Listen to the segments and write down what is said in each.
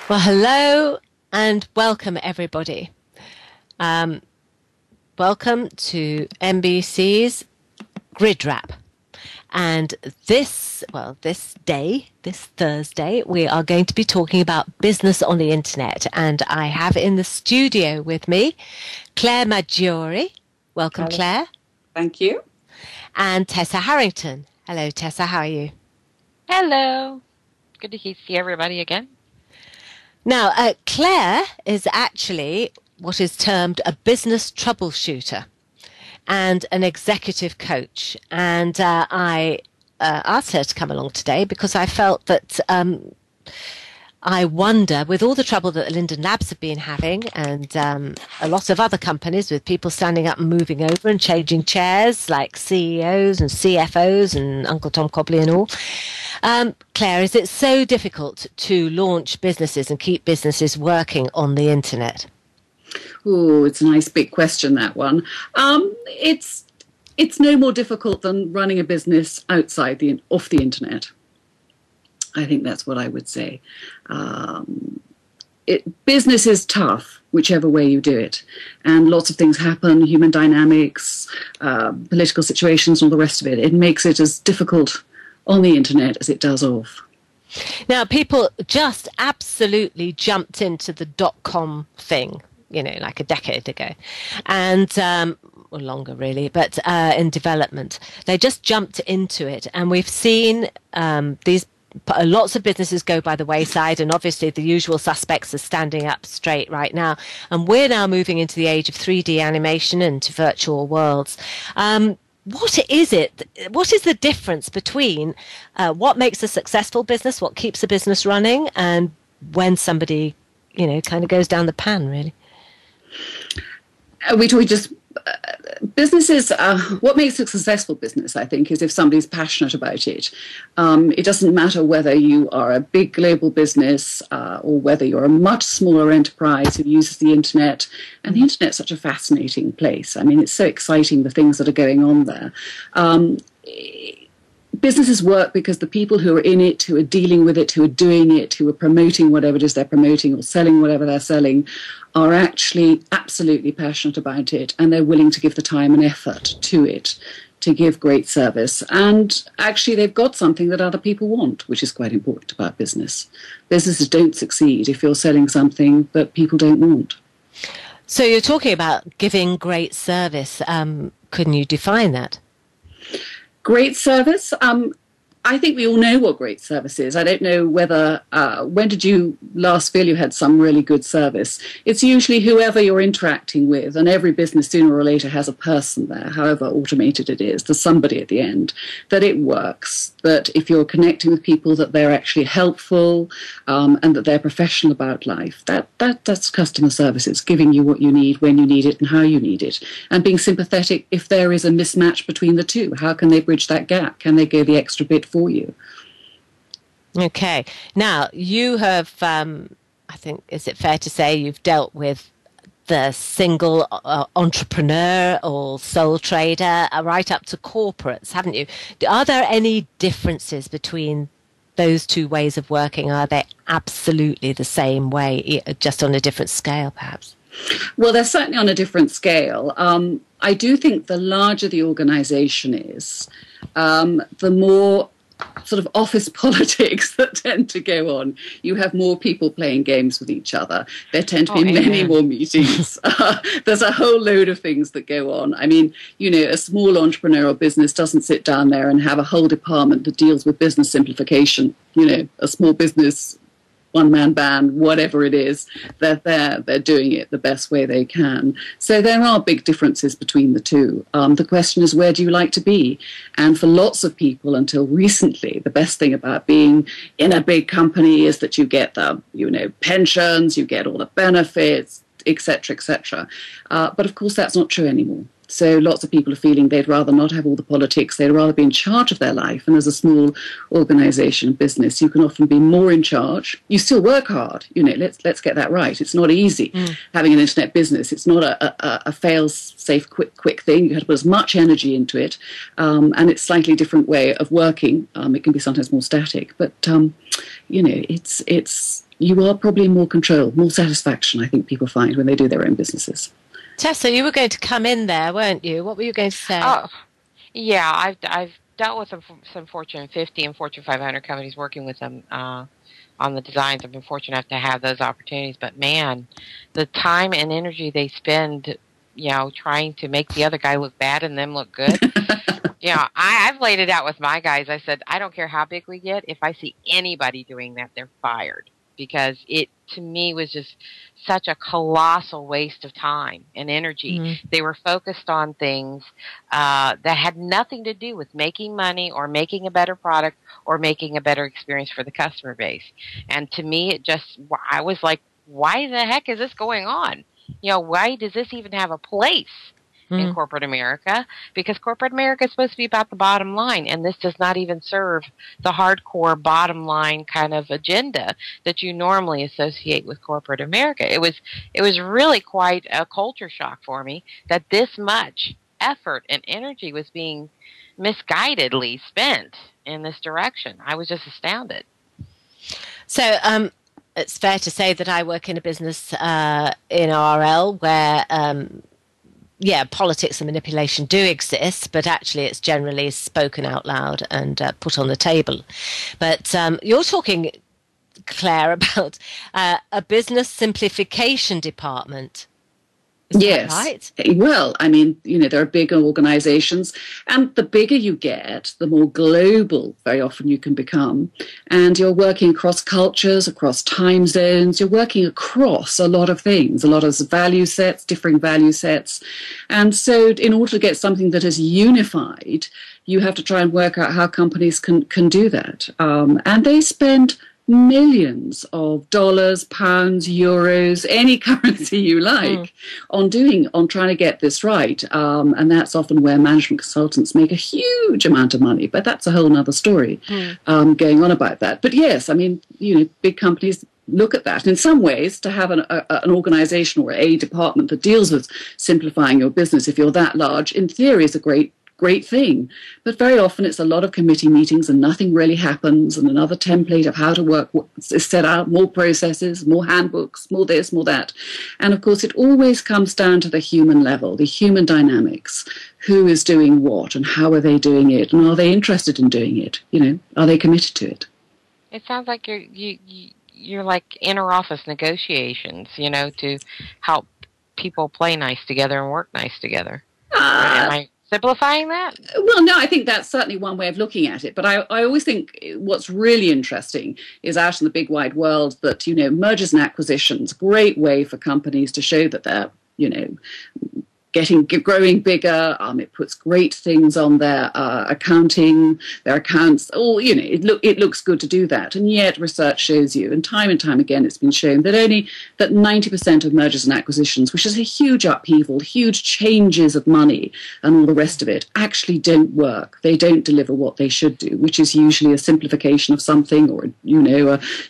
Well, hello and welcome, everybody. Welcome to NBC's GRIDwrap. And this Thursday, we are going to be talking about business on the internet. And I have in the studio with me Claire Maggiore. Welcome, Hello. Claire. Thank you. And Tessa Harrington. Hello, Tessa. How are you? Hello. Good to see everybody again. Now, Claire is actually what is termed a business troubleshooter and an executive coach. And I asked her to come along today because I felt that I wonder, with all the trouble that the Linden Labs have been having and a lot of other companies with people standing up and moving over and changing chairs like CEOs and CFOs and Uncle Tom Cobley and all, Claire, is it so difficult to launch businesses and keep businesses working on the internet? Oh, it's a nice big question, that one. It's no more difficult than running a business off the internet. I think that's what I would say. Business is tough, whichever way you do it. And lots of things happen, human dynamics, political situations, and all the rest of it. It makes it as difficult on the internet as it does off. Now, people just absolutely jumped into the .com thing, like a decade ago. And or longer really, but in development. They just jumped into it. And we've seen lots of businesses go by the wayside, and obviously the usual suspects are standing up straight right now. And we're now moving into the age of 3D animation and to virtual worlds. What is it? What is the difference between what makes a successful business, what keeps a business running, and when somebody, kind of goes down the pan, really? Businesses, what makes a successful business, I think, is if somebody's passionate about it. It doesn't matter whether you are a big global business or whether you're a much smaller enterprise who uses the internet. And the internet's such a fascinating place. I mean, it's so exciting, the things that are going on there. Businesses work because the people who are in it, who are dealing with it, who are doing it, who are promoting whatever it is they're promoting or selling whatever they're selling, are actually absolutely passionate about it, and they're willing to give the time and effort to it to give great service. And actually they've got something that other people want, which is quite important about business. Businesses don't succeed if you're selling something that people don't want. So you're talking about giving great service. Couldn't you define that? Great service. I think we all know what great service is. I don't know whether, when did you last feel you had some really good service? It's usually whoever you're interacting with, and every business sooner or later has a person there, however automated it is. There's somebody at the end, that it works, that if you're connecting with people, that they're actually helpful, and that they're professional about life. That's customer service. It's giving you what you need, when you need it, and how you need it. And being sympathetic if there is a mismatch between the two. How can they bridge that gap? Can they go the extra bit for you? Okay. Now, you have, I think, is it fair to say you've dealt with the single entrepreneur or sole trader right up to corporates, haven't you? Are there any differences between those two ways of working? Are they absolutely the same way, just on a different scale, perhaps? Well, they're certainly on a different scale. I do think the larger the organization is, the more sort of office politics that tend to go on. You have more people playing games with each other. There tend to be many more meetings. There's a whole load of things that go on. I mean, a small entrepreneurial business doesn't sit down there and have a whole department that deals with business simplification. A small business, one-man band, whatever it is, they're doing it the best way they can. So there are big differences between the two. The question is, where do you like to be? And for lots of people until recently, the best thing about being in a big company is that you get the, pensions, you get all the benefits, etc., etc. But of course, that's not true anymore. So lots of people are feeling they'd rather not have all the politics. They'd rather be in charge of their life. And as a small organization, business, you can often be more in charge. You still work hard. Let's get that right. It's not easy having an internet business. It's not a fail-safe, quick thing. You have to put as much energy into it. And it's a slightly different way of working. It can be sometimes more static. But, it's you are probably in more control, more satisfaction, I think people find when they do their own businesses. Tessa, you were going to come in there, weren't you? What were you going to say? Oh, yeah, I've dealt with some Fortune 50 and Fortune 500 companies, working with them on the designs. I've been fortunate enough to have those opportunities. But man, the time and energy they spend, trying to make the other guy look bad and them look good. I've laid it out with my guys. I said, I don't care how big we get. If I see anybody doing that, they're fired. Because it, to me, was just such a colossal waste of time and energy. Mm-hmm. They were focused on things that had nothing to do with making money or making a better product or making a better experience for the customer base. And to me, I was like, why the heck is this going on? Why does this even have a place in corporate America? Because corporate America is supposed to be about the bottom line, and this does not even serve the hardcore bottom line kind of agenda that you normally associate with corporate America. It was really quite a culture shock for me that this much effort and energy was being misguidedly spent in this direction. I was just astounded. So it's fair to say that I work in a business in RL where politics and manipulation do exist, but actually it's generally spoken out loud and put on the table. But you're talking, Claire, about a business simplification department. Is yes. that right? Well, I mean, there are bigger organizations, and the bigger you get, the more global very often you can become. And you're working across cultures, across time zones. You're working across a lot of things, a lot of value sets, differing value sets. And so in order to get something that is unified, you have to try and work out how companies can do that. And they spend millions of dollars, pounds, euros, any currency you like, on trying to get this right. And that's often where management consultants make a huge amount of money. But that's a whole other story going on about that. But yes, I mean, big companies look at that. In some ways, to have an organization or a department that deals with simplifying your business, if you're that large, in theory is a great thing. But very often it's a lot of committee meetings and nothing really happens, and another template of how to work is set out, more processes, more handbooks, more this, more that. And of course, it always comes down to the human level, the human dynamics. Who is doing what and how are they doing it? And are they interested in doing it? Are they committed to it? It sounds like you're like inter-office negotiations, to help people play nice together and work nice together. Am I simplifying that? Well, no, I think that's certainly one way of looking at it. But I always think what's really interesting is out in the big wide world that, mergers and acquisitions, great way for companies to show that they're, growing bigger. It puts great things on their accounting, their accounts. It looks good to do that. And yet research shows you, and time again, it's been shown that 90% of mergers and acquisitions, which is a huge upheaval, huge changes of money and all the rest of it, actually don't work. They don't deliver what they should do, which is usually a simplification of something, or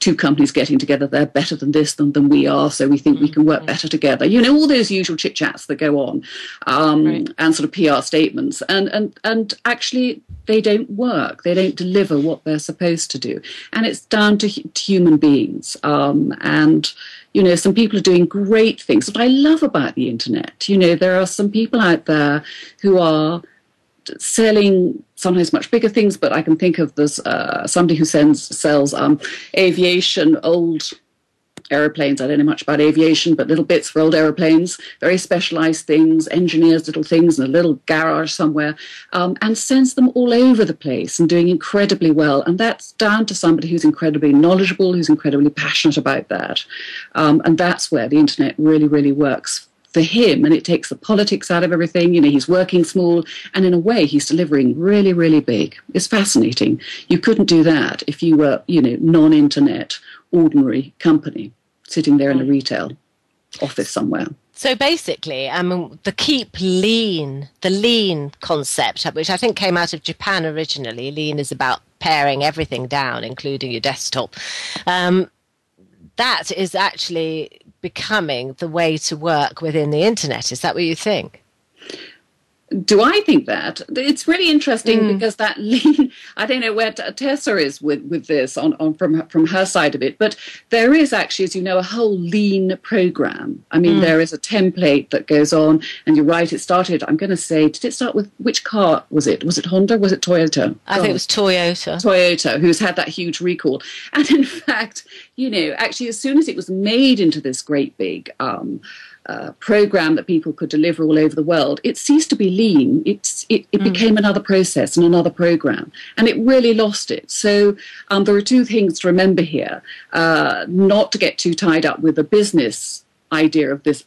two companies getting together. They're better than this than we are, so we think we can work better together. All those usual chit chats that go on. And sort of PR statements, and actually they don't work. They don't deliver what they're supposed to do, and it's down to human beings. And some people are doing great things. What I love about the internet, there are some people out there who are selling sometimes much bigger things, but I can think of this somebody who sells aviation, old aeroplanes. I don't know much about aviation, but little bits for old aeroplanes, very specialized things, engineers little things in a little garage somewhere, and sends them all over the place and doing incredibly well. And that's down to somebody who's incredibly knowledgeable, who's incredibly passionate about that. And that's where the internet really, really works for him, and it takes the politics out of everything. He's working small, and in a way he's delivering really, really big. It's fascinating. You couldn't do that if you were, non-internet, ordinary company sitting there in a retail office somewhere. So basically, the lean concept, which I think came out of Japan originally. Lean is about paring everything down, including your desktop. That is actually becoming the way to work within the internet. Is that what you think? Do I think that? It's really interesting because that lean, I don't know where Tessa is with this from her side of it, but there is actually, as you know, a whole lean program. I mean, there is a template that goes on, and you're right, it started, I'm going to say, did it start with, which car was it? Was it Honda? Was it Toyota? I think it was Toyota. Toyota, who's had that huge recall. And in fact, you know, actually, as soon as it was made into this great big program that people could deliver all over the world, it ceased to be lean. It became another process and another program, and it really lost it. So there are two things to remember here: not to get too tied up with the business idea of this